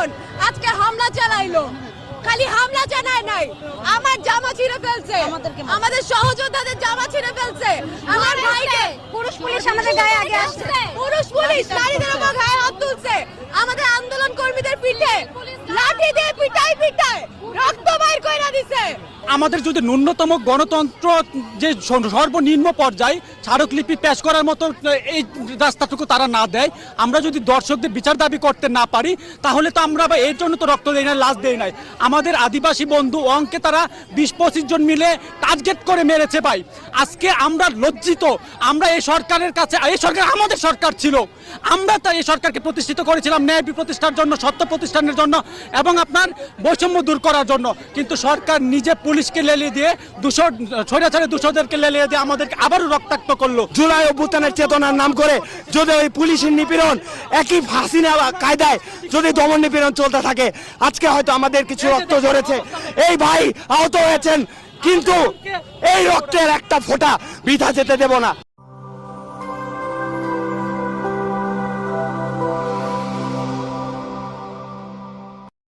নিপীড়ন আজকে হামলা চালাইলো। খালি হামলা চালায় নাই, আমার জামা ছিঁড়ে ফেলছে, আমাদের সহযোদ্ধাদের জামা ছিঁড়ে ফেলছে, আমার ভাইকে পুরুষ পুলিশ আমাদের গায়ে আগে আসছে, পুরুষ পুলিশ নারীদের উপর গায়ে হাত তুলছে, আমাদের আন্দোলন কর্মীদের পিঠে লাঠি দিয়ে পিটাই রক্ত বাইর কইরা দিছে। আমাদের যদি ন্যূনতম গণতন্ত্র যে সর্বনিম্ন পর্যায়ে স্মারকলিপি পেশ করার মতো এই রাস্তাটুকু তারা না দেয়, আমরা যদি দর্শকদের বিচার দাবি করতে না পারি, তাহলে তো আমরা এর জন্য তো রক্ত দেই না, লাশ দেই নাই। আমাদের আদিবাসী বন্ধু অঙ্কে তারা 20-25 জন মিলে টার্গেট করে মেরেছে ভাই। আজকে আমরা লজ্জিত। আমরা এই সরকারের কাছে, এই সরকার আমাদের সরকার ছিল, আমরা তাই এই সরকারকে প্রতিষ্ঠিত করেছিলাম ন্যায় প্রতিষ্ঠার জন্য, সত্য প্রতিষ্ঠানের জন্য এবং আপনার বৈষম্য দূর করার জন্য। কিন্তু সরকার নিজে পুলিশকে লেলিয়ে দিয়ে ছড়ে দুশোদেরকে লেলিয়ে দিয়ে আমাদেরকে আবারও রক্তাক্ত করলো। জুলাই অভ্যুত্থানের চেতনার নাম করে যদি ওই পুলিশের নিপীড়ন একই ফাঁসি নেওয়া কায়দায় যদি দমন নিপীড়ন চলতে থাকে, আজকে হয়তো আমাদের কিছু রক্ত ঝরেছে, এই ভাই আহত হয়েছেন, কিন্তু এই রক্তের একটা ফোঁটা বৃথা যেতে দেব না।